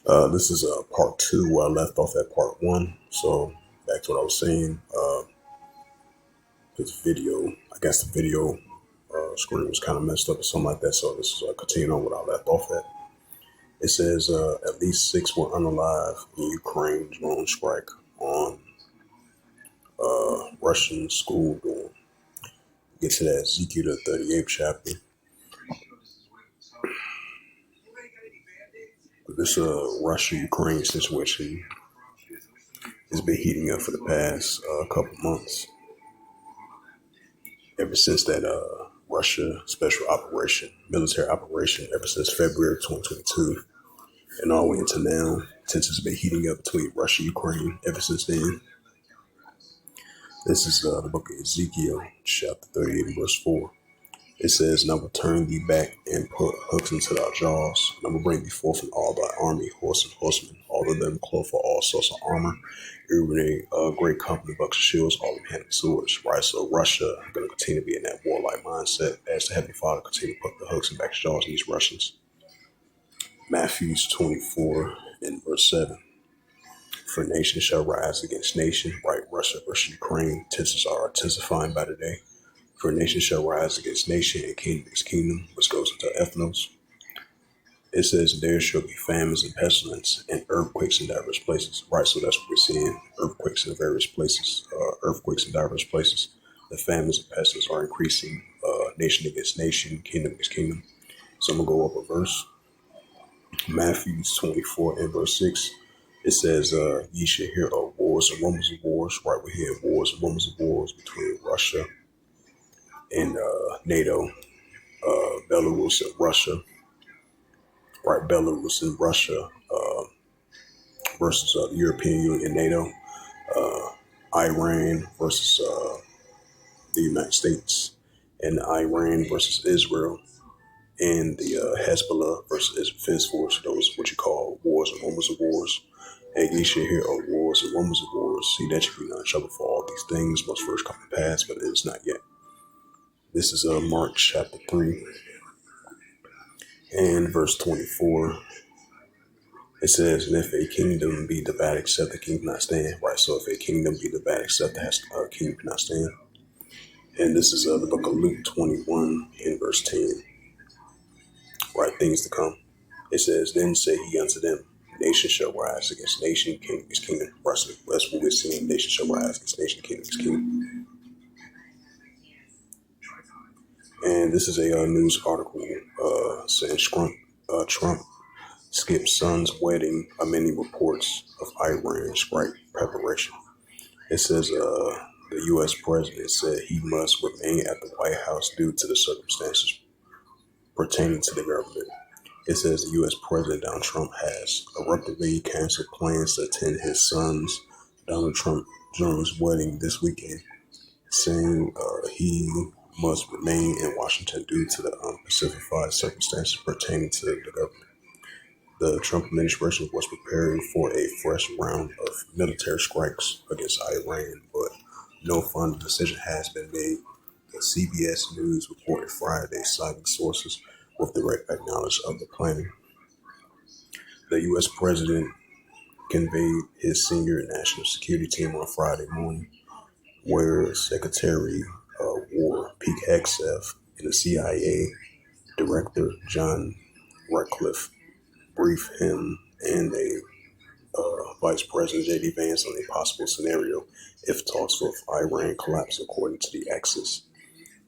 This is part two where I left off at part one. So back to what I was saying. This video, I guess the video screen was kind of messed up or something like that. So this is continuing on what I left off at. It says at least six were unalive in Ukraine drone strike on Russian school dorm. Get to that Ezekiel the 38th chapter. This Russia-Ukraine situation has been heating up for the past couple months. Ever since that Russia special operation, military operation, ever since February 2022, and all the way into now, tensions have been heating up between Russia and Ukraine ever since then. This is the book of Ezekiel, chapter 38, and verse 4. It says, "And I will turn thee back and put hooks into thy jaws, and I will bring thee forth in all thy army, horse and horsemen, all of them clothed for all sorts of armor, even a great company of bucks and shields, all of them handling swords." Right, so Russia going to continue to be in that warlike mindset as the Heavenly Father continue to put the hooks and back jaws in these Russians. Matthew 24 and verse 7. "For nation shall rise against nation," right? Russia versus Ukraine. Tensions are intensifying by the day. "For nation shall rise against nation, and kingdom against kingdom," which goes into ethnos. It says, "There shall be famines and pestilence and earthquakes in diverse places." Right, so that's what we're seeing. Earthquakes in various places. Earthquakes in diverse places. The famines and pestilence are increasing. Nation against nation, kingdom against kingdom. So I'm gonna go up a verse. Matthew 24 and verse 6. It says, "Ye shall hear of wars and rumors of wars." Right, we're hearing wars and rumors of wars between Russia and NATO, Belarus and Russia. Right, Belarus and Russia versus the European Union and NATO. Iran versus the United States, and Iran versus Israel, and the Hezbollah versus Defense Force. Those what you call wars and rumors of wars. And ye shall hear of wars and rumors of wars. See that you be not in trouble for all these things must first come to pass, but it is not yet. This is Mark chapter 3 and verse 24. It says, "And if a kingdom be divided, except the kingdom not stand." Right, so if a kingdom be divided, except the kingdom cannot stand. And this is the book of Luke 21 and verse 10. Right, things to come. It says, "Then said he unto them, Nation shall rise against nation, kingdom against kingdom." Right, so that's what we're seeing. Nation shall rise against nation, kingdom against kingdom. And this is a news article saying Trump skipped son's wedding amid reports of Iran strike preparation. It says the U.S. president said he must remain at the White House due to the circumstances pertaining to the government. It says the U.S. President Donald Trump has abruptly canceled plans to attend his son's Donald Trump Jr.'s wedding this weekend, saying he must remain in Washington due to the unspecified circumstances pertaining to the government. The Trump administration was preparing for a fresh round of military strikes against Iran, but no final decision has been made. The CBS News reported Friday, citing sources with direct knowledge of the planning. The U.S. president conveyed his senior national security team on Friday morning, where Secretary of War Pete Hegseth and the CIA Director John Ratcliffe briefed him and Vice President J.D. Vance on a possible scenario if talks with Iran collapse, according to the Axis.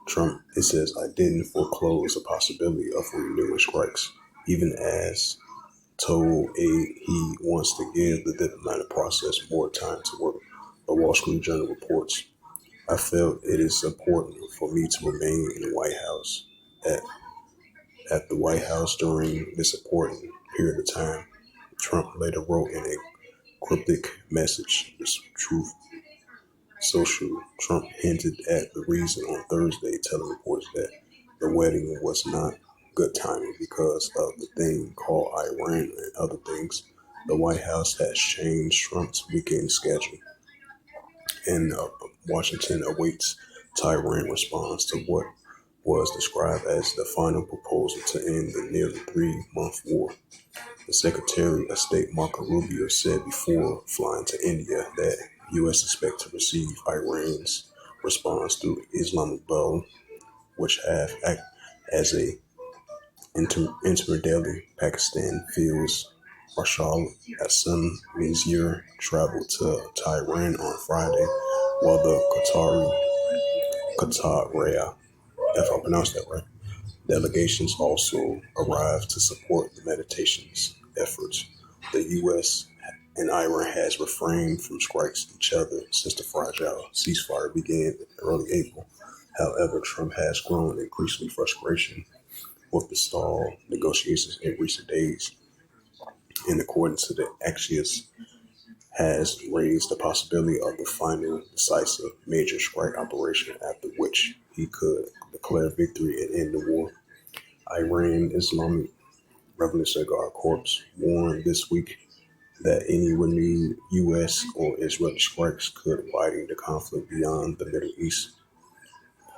Trump, it says, "I didn't foreclose the possibility of renewing strikes, even as told he wants to give the diplomatic process more time to work," the Wall Street Journal reports. "I felt it is important for me to remain in the White House at the White House during this important period of time," Trump later wrote in a cryptic message. This Truth Social. Trump hinted at the reason on Thursday, telling reporters that the wedding was not good timing because of the thing called Iran and other things. The White House has changed Trump's weekend schedule, and Washington awaits Tehran response to what was described as the final proposal to end the nearly 3-month war. The Secretary of State Marco Rubio said before flying to India that U.S. expect to receive Iran's response through Islamic Bell, which have act as a intermediary. Pakistan feels Rashad Hassan Mizir traveled to Tehran on Friday, while the Qatari, if I pronounced that right, delegations also arrived to support the meditation's efforts. The U.S. and Iran has refrained from strikes at each other since the fragile ceasefire began in early April. However, Trump has grown increasingly frustration with the stalled negotiations in recent days. In accordance to the Axios, has raised the possibility of the final decisive major strike operation after which he could declare victory and end the war. Iran Islamic Revolutionary Guard Corps warned this week that any renewed U.S. or Israeli strikes could widen the conflict beyond the Middle East,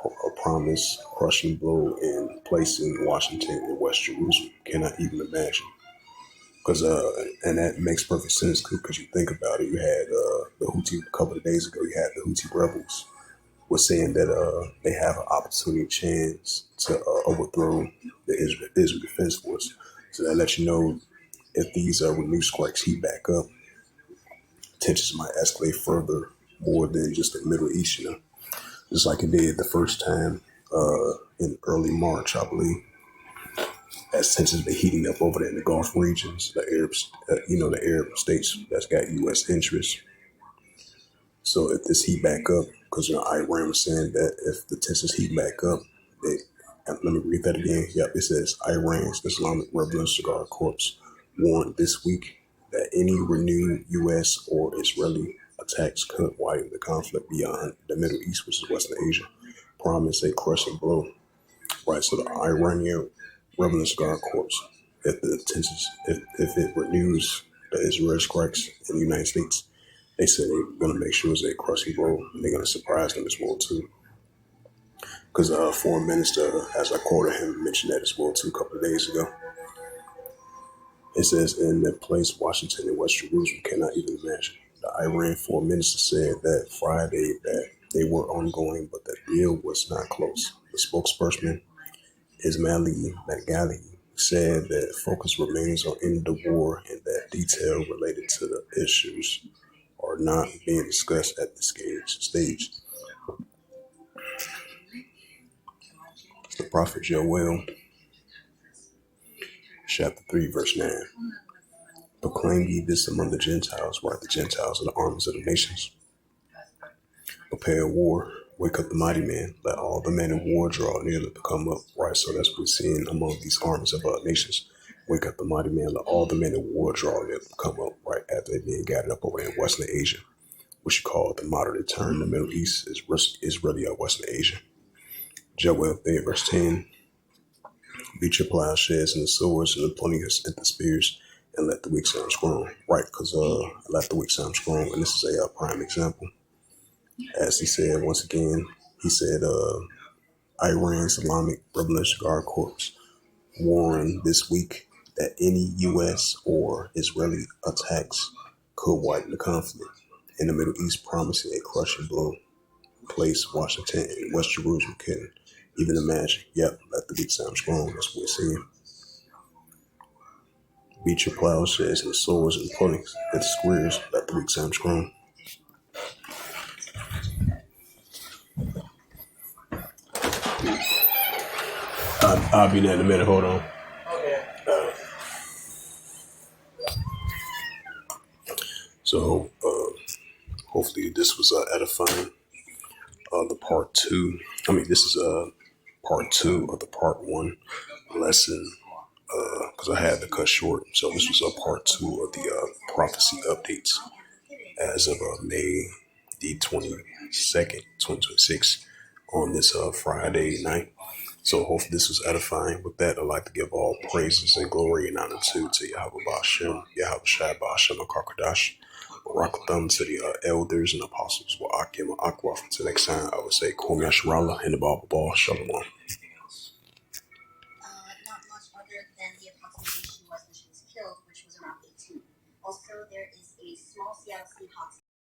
a promise crushing blow in placing Washington and West Jerusalem. Cannot even imagine. Because and that makes perfect sense because you think about it. You had the Houthi a couple of days ago. You had the Houthi rebels was saying that they have an opportunity chance to overthrow the Israel Defense Force. So that lets you know if these renewed strikes heat back up, tensions might escalate further more than just the Middle East, just like it did the first time in early March, I believe. As tensions been heating up over there in the Gulf regions, the Arabs, the Arab states that's got U.S. interests. So if this heat back up, because Iran was saying that if the tensions heat back up, let me read that again. Yep, it says Iran's Islamic Revolutionary Guard Corps warned this week that any renewed U.S. or Israeli attacks could widen the conflict beyond the Middle East, which is Western Asia, promise a crushing blow. Right, so the Iranian Revolutionary Guard Corps, if the tensions, if it renews the Israeli strikes in the United States, they said they're going to make sure it's a crushing blow, and they're going to surprise them as well too. Because foreign minister, as I quoted him, mentioned that as well too a couple of days ago. It says, in that place, Washington and West Jerusalem cannot even imagine. The Iran foreign minister said that Friday that they were ongoing, but the deal was not close. The spokesperson, Ismaili Maghali, said that focus remains on ending the war and that detail related to the issues are not being discussed at this stage. The prophet Joel, chapter 3, verse 9. Proclaim ye this among the Gentiles, right? The Gentiles are the armies of the nations. Prepare war, wake up the mighty man, let all the men in war draw near to come up, right? So that's what we're seeing among these armies of nations. Wake up the mighty man, let all the men in war draw near to come up, right? After they being gathered up over in Western Asia, which you call the modern term, the Middle East is really Western Asia. Joel 3, verse 10. Beat your plowshares and the swords and the plungers and the spears, and let the weak sound strong. Right, because let the weak sound strong, and this is a prime example. As he said once again, he said Iran's Islamic Revolutionary Guard Corps warned this week that any U.S. or Israeli attacks could widen the conflict in the Middle East, promising a crushing blow. Place Washington and West Jerusalem can even imagine. Yep, let the weak sound strong. That's what we're seeing. Beat your plowshares and swords and pullings and squares. Let the weak sound strong. I'll be there in a minute. Hold on. So hopefully this was edifying. The part two. This is part two of the part one lesson. Because I had to cut short. So this was a part two of the prophecy updates as of May the 22nd, 2026 on this Friday night. So hopefully this was edifying. With that, I'd like to give all praises and glory and honor to Yahweh Ba'Shem, Yahweh Shai Ba'Shem HaKarkadash, Barakatham to the elders and apostles, Wa'akim Aqua. Until next time, I would say Kwame Asherallah and the Bible Ball. Shalom. much other than the approximate age she was when she was killed, which was around 18. Also, there is a small Seattle Seahawks